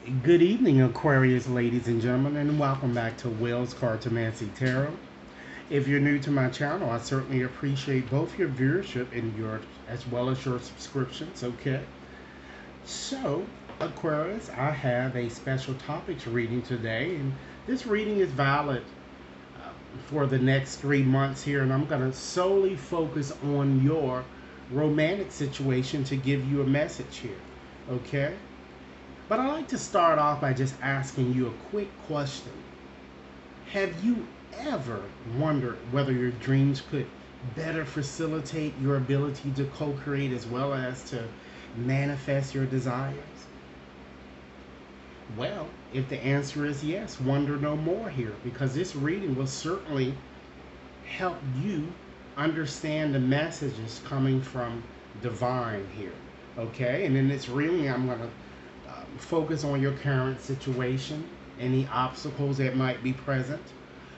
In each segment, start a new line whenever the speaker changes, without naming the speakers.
Good evening, Aquarius, ladies and gentlemen, and welcome back to Will's Cartomancy Tarot. If you're new to my channel, I certainly appreciate both your viewership and your as well as your subscriptions. Okay, so Aquarius, I have a special topics reading today, and this reading is valid uh, for the next 3 months here, and I'm going to solely focus on your romantic situation to give you a message here. Okay. But I like to start off by just asking you a quick question. Have you ever wondered whether your dreams could better facilitate your ability to co create as well as to manifest your desires? Well, if the answer is yes, wonder no more here because this reading will certainly help you understand the messages coming from divine here. Okay, and in this reading, I'm going to focus on your current situation, any obstacles that might be present,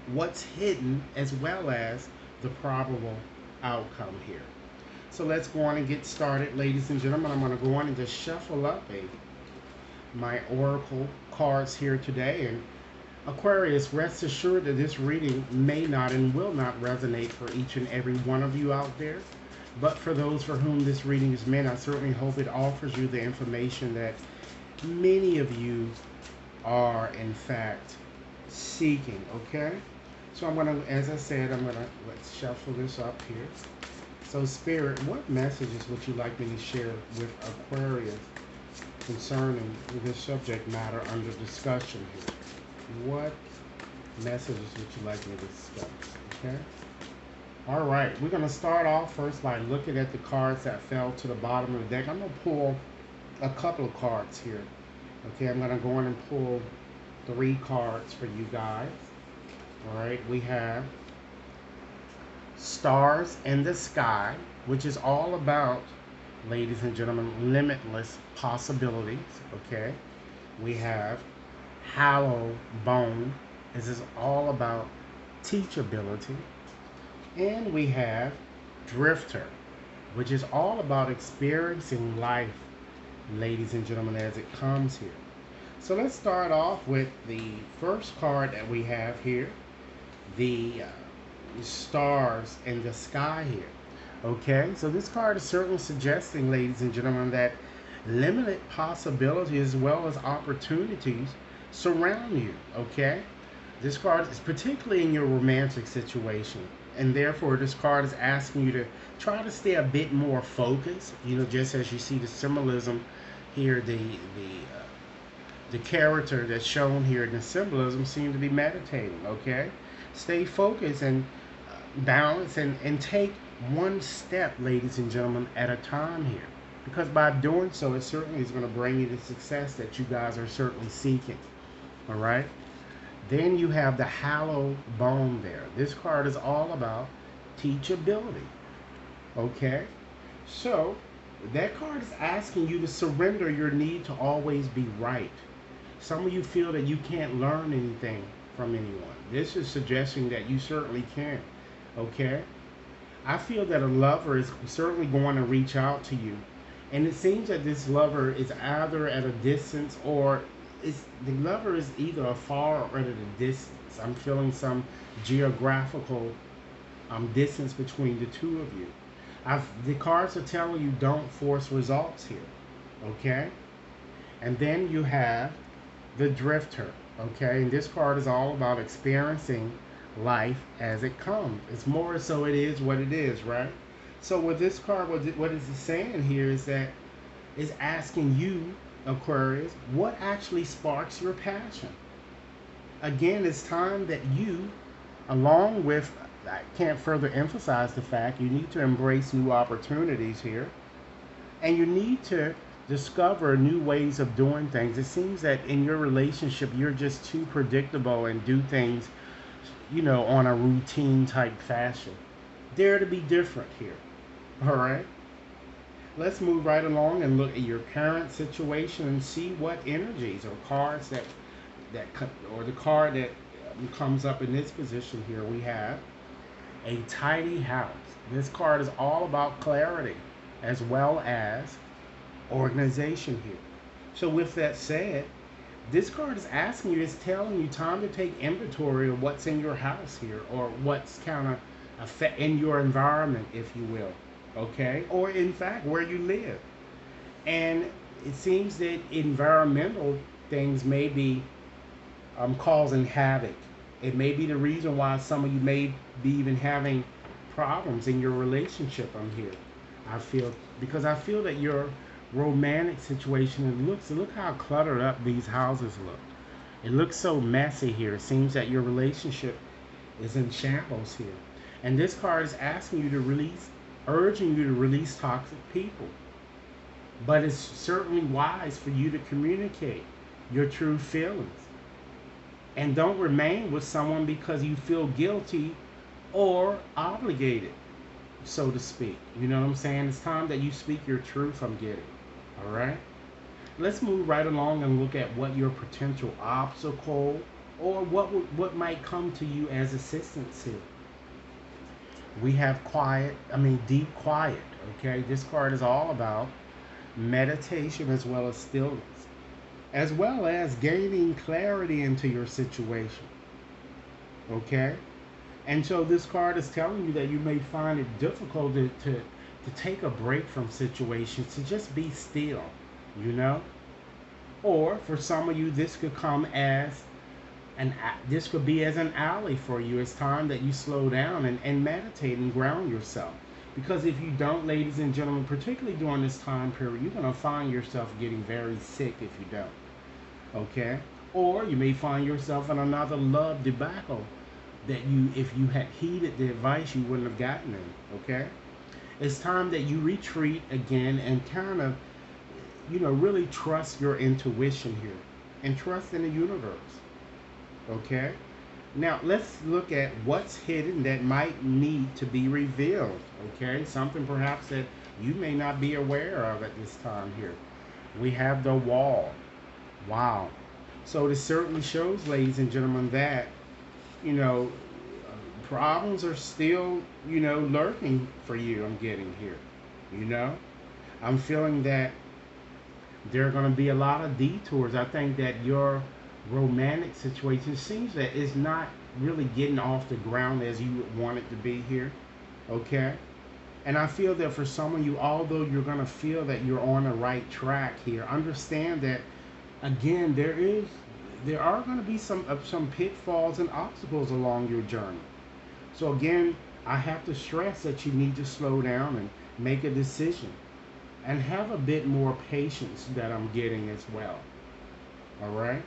what's hidden, as well as the probable outcome here. So let's go on and get started, ladies and gentlemen. I'm going to go on and just shuffle up my oracle cards here today. And Aquarius, rest assured that this reading may not and will not resonate for each and every one of you out there. But for those for whom this reading is meant, I certainly hope it offers you the information that many of you are in fact seeking. Okay, so I'm gonna, as I said, let's shuffle this up here. So Spirit, what messages would you like me to share with Aquarius concerning this subject matter under discussion here? What messages would you like me to discuss? Okay, all right, we're going to start off first by looking at the cards that fell to the bottom of the deck. I'm going to pull a couple of cards here. Okay, I'm going to go in and pull 3 cards for you guys. All right, we have Stars in the Sky, which is all about, ladies and gentlemen, limitless possibilities. Okay, we have Hollow Bone. This is all about teachability. And we have Drifter, which is all about experiencing life, ladies and gentlemen, as it comes here. So let's start off with the first card that we have here, the Stars in the Sky here. Okay, so this card is certainly suggesting, ladies and gentlemen, that limited possibilities as well as opportunities surround you. Okay, this card is particularly in your romantic situation, and therefore this card is asking you to try to stay a bit more focused. Just as you see the symbolism here, the character that's shown here in the symbolism seem to be meditating. Okay, stay focused and balance and take one step, ladies and gentlemen, at a time here, because by doing so it certainly is going to bring you the success that you guys are certainly seeking. All right, then you have the Hollow Bone there. This card is all about teachability. Okay, so that card is asking you to surrender your need to always be right. Some of you feel that you can't learn anything from anyone. This is suggesting that you certainly can. Okay, I feel that a lover is certainly going to reach out to you, and it seems that this lover is either at a distance, or the lover is either afar or at a distance. I'm feeling some geographical distance between the two of you. The cards are telling you don't force results here. Okay, and then you have the Drifter. Okay, and this card is all about experiencing life as it comes. It's more so it is what it is, right? So with this card, what is it saying here is that it's asking you, Aquarius, what actually sparks your passion. Again, it's time that you, along with, I can't further emphasize the fact, you need to embrace new opportunities here, and you need to discover new ways of doing things. It seems that in your relationship, you're just too predictable and do things, on a routine type fashion. Dare to be different here. All right. Let's move right along and look at your current situation and see what energies or cards or the card that comes up in this position here. We have a tidy house. This card is all about clarity as well as organization here. So with that said, This card is asking you, it's telling you time to take inventory of what's in your house here, or what's kind of affect in your environment, if you will. Okay? Or in fact, where you live. And it seems that environmental things may be causing havoc. It may be the reason why some of you may be even having problems in your relationship. I'm here. I feel because I feel that your romantic situation, look how cluttered up these houses look. It looks so messy here. It seems that your relationship is in shambles here. And this card is asking you to release, urging you to release toxic people. But it's certainly wise for you to communicate your true feelings. And don't remain with someone because you feel guilty or obligated, so to speak. You know what I'm saying? It's time that you speak your truth, I'm getting. All right? Let's move right along and look at what your potential obstacle or what might come to you as assistance here. We have deep quiet. Okay? This card is all about meditation as well as stillness, as well as gaining clarity into your situation. Okay? And so this card is telling you that you may find it difficult to take a break from situations, to just be still, you know? Or for some of you, this could come as this could be as an ally for you. It's time that you slow down and meditate and ground yourself. Because if you don't, ladies and gentlemen, particularly during this time period, you're going to find yourself getting very sick if you don't. Okay? Or you may find yourself in another love debacle that if you had heeded the advice, you wouldn't have gotten it. Okay? It's time that you retreat again and kind of, really trust your intuition here and trust in the universe. Okay? Now, let's look at what's hidden that might need to be revealed. Okay? Something perhaps that you may not be aware of at this time here. We have the wall. Wow. So this certainly shows, ladies and gentlemen, that, problems are still, lurking for you, I'm getting here. I'm feeling that there are going to be a lot of detours. I think that your romantic situation seems that it's not really getting off the ground as you would want it to be here. Okay? And I feel that for some of you, although you're going to feel that you're on the right track here, understand that, again, there are going to be some pitfalls and obstacles along your journey. So again, I have to stress that you need to slow down and make a decision and have a bit more patience that I'm getting as well. All right?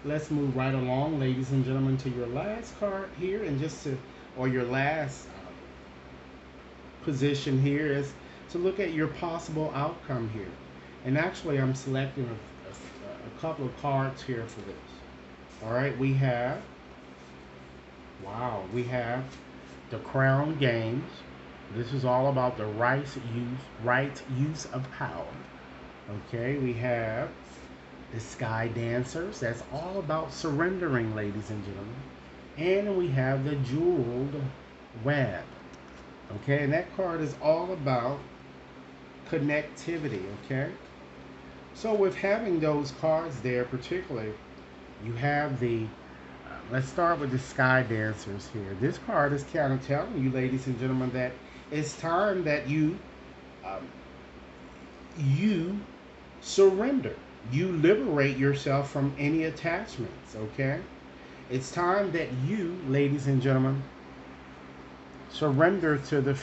Let's move right along, ladies and gentlemen, to your last card here, and or your last position here is to look at your possible outcome here. And actually, I'm selecting a couple of cards here for this. All right, we have the Crown Games. This is all about the right use of power. Okay, we have the Sky Dancers. That's all about surrendering, ladies and gentlemen. And we have the Jeweled Web. Okay, and that card is all about connectivity. Okay, so with having those cards there, particularly, you have let's start with the Sky Dancers here. This card is kind of telling you, ladies and gentlemen, that it's time that you surrender. You liberate yourself from any attachments, okay? It's time that you, ladies and gentlemen, surrender to the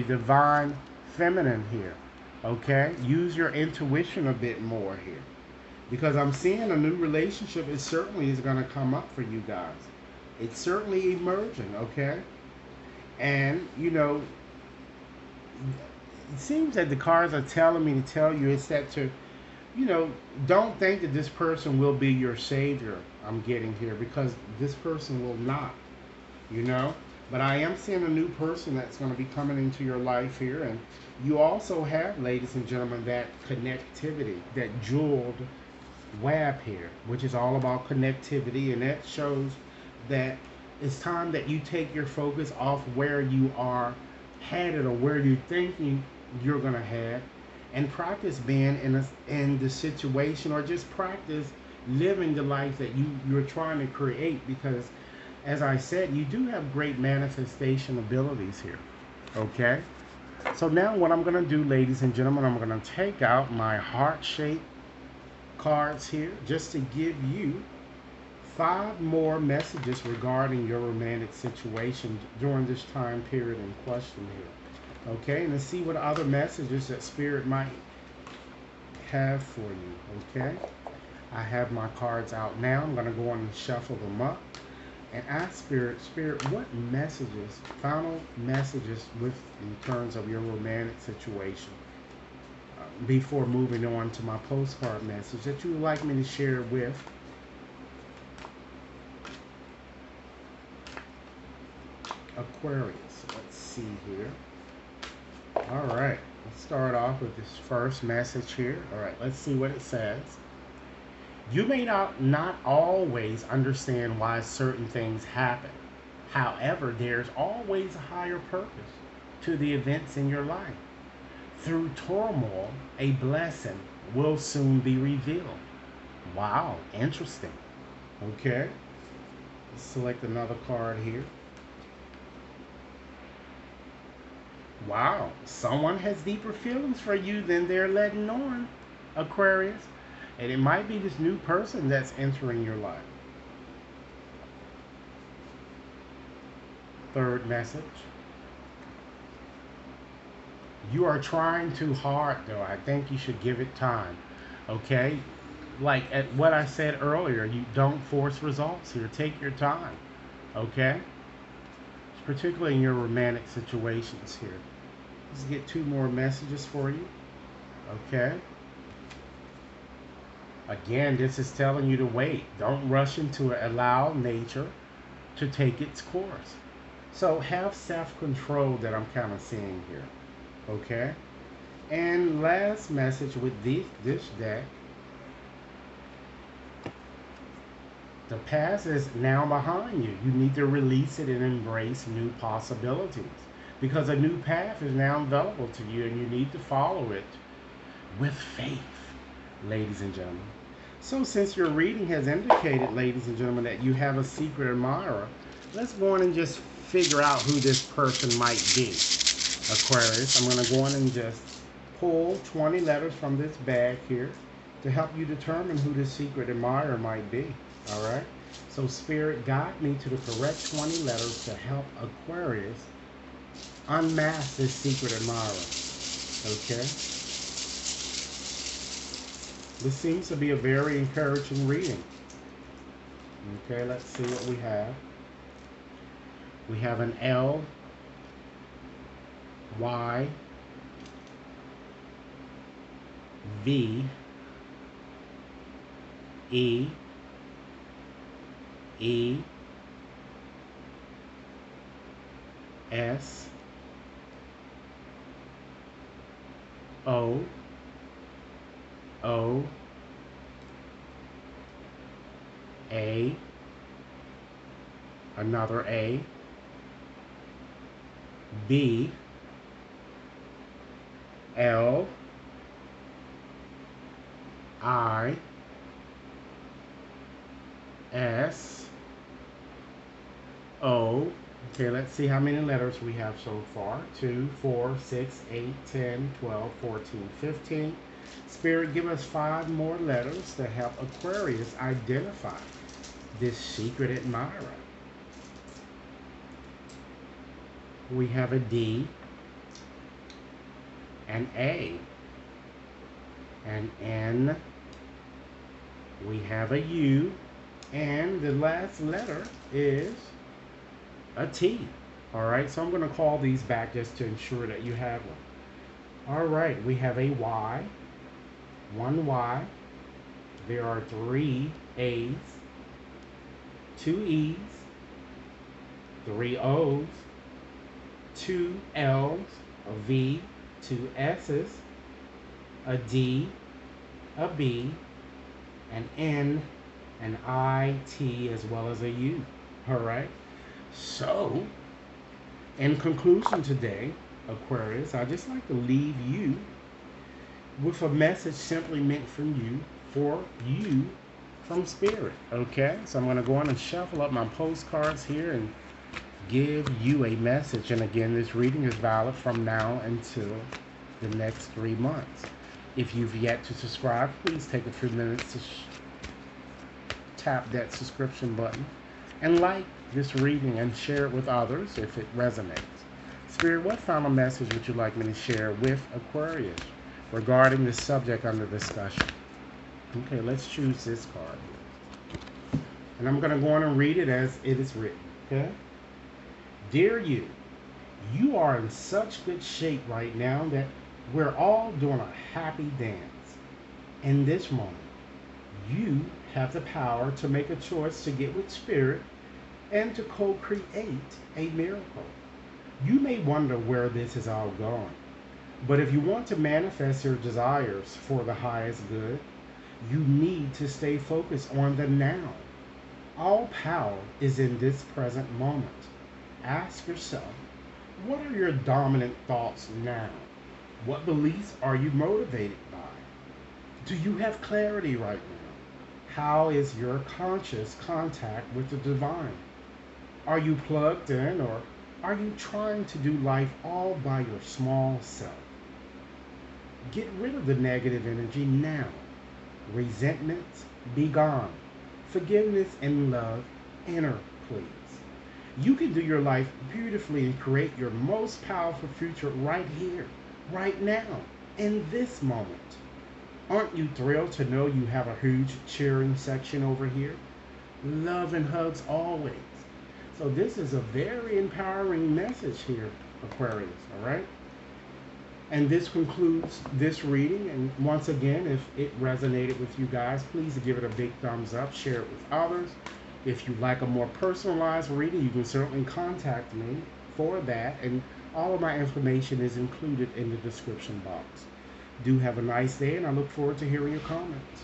divine feminine here, okay? Use your intuition a bit more here. Because I'm seeing a new relationship is going to come up for you guys. It's certainly emerging, okay? And, it seems that the cards are telling me to tell you it's that don't think that this person will be your savior, I'm getting here, because this person will not, But I am seeing a new person that's going to be coming into your life here. And you also have, ladies and gentlemen, that connectivity, that jeweled web here, which is all about connectivity, and that shows that it's time that you take your focus off where you are headed or where you're thinking you're going to head, and practice being in the situation, or just practice living the life that you're trying to create, because as I said, you do have great manifestation abilities here. Okay? So now what I'm going to do, ladies and gentlemen, I'm going to take out my heart-shaped cards here just to give you 5 more messages regarding your romantic situation during this time period in question here. Okay, and let's see what other messages that Spirit might have for you. Okay, I have my cards out now. I'm going to go on and shuffle them up and ask Spirit, what messages, final messages with in terms of your romantic situation, before moving on to my postcard message that you would like me to share with Aquarius. Let's see here. All right, let's start off with this first message here. All right, let's see what it says. You may not always understand why certain things happen. However, there's always a higher purpose to the events in your life. Through turmoil, a blessing will soon be revealed. Wow, interesting. Okay, let's select another card here. Wow, someone has deeper feelings for you than they're letting on, Aquarius. And it might be this new person that's entering your life. Third message. You are trying too hard, though. I think you should give it time. Okay? Like at what I said earlier, you don't force results here. Take your time. Okay? Particularly in your romantic situations here. Let's get 2 more messages for you. Okay? Again, this is telling you to wait. Don't rush into it. Allow nature to take its course. So have self-control that I'm kind of seeing here. Okay? And last message with this deck. The past is now behind you. You need to release it and embrace new possibilities, because a new path is now available to you and you need to follow it with faith, ladies and gentlemen. So since your reading has indicated, ladies and gentlemen, that you have a secret admirer, let's go on and just figure out who this person might be. Aquarius, I'm going to go on and just pull 20 letters from this bag here to help you determine who this secret admirer might be. All right? So Spirit, guide me to the correct 20 letters to help Aquarius unmask this secret admirer. Okay? This seems to be a very encouraging reading. Okay, let's see what we have. We have an L, Y, V, E, E, S, O, O, A, another A, B, L, I, S, O. Okay, let's see how many letters we have so far. 2, 4, 6, 8, 10, 12, 14, 15. Spirit, give us 5 more letters to help Aquarius identify this secret admirer. We have a D, an A, an N, we have a U, and the last letter is a T. All right, so I'm going to call these back just to ensure that you have them. All right, we have a Y, 1 Y. There are 3 A's, 2 E's, 3 O's, 2 L's, a V, 2 S's, a D, a B, an N, an I, T, as well as a U. All right. So, in conclusion today, Aquarius, I'd just like to leave you with a message simply meant for you from Spirit. Okay, so I'm going to go on and shuffle up my postcards here and give you a message. And again, this reading is valid from now until the next 3 months. If you've yet to subscribe, please take a few minutes to tap that subscription button and like this reading and share it with others if it resonates. Spirit, what final message would you like me to share with Aquarius regarding the subject under discussion? Okay, let's choose this card. And I'm going to go on and read it as it is written. Okay? Dear you, you are in such good shape right now that we're all doing a happy dance. In this moment, you have the power to make a choice to get with Spirit and to co-create a miracle. You may wonder where this is all going, but if you want to manifest your desires for the highest good, you need to stay focused on the now. All power is in this present moment. Ask yourself, what are your dominant thoughts now? What beliefs are you motivated by? Do you have clarity right now? How is your conscious contact with the divine? Are you plugged in, or are you trying to do life all by your small self? Get rid of the negative energy now. Resentments, be gone. Forgiveness and love, enter, please. You can do your life beautifully and create your most powerful future right here, right now, in this moment. Aren't you thrilled to know you have a huge cheering section over here? Love and hugs always. So this is a very empowering message here, Aquarius, all right? And this concludes this reading. And once again, if it resonated with you guys, please give it a big thumbs up, share it with others. If you'd like a more personalized reading, you can certainly contact me for that. And all of my information is included in the description box. Do have a nice day, and I look forward to hearing your comments.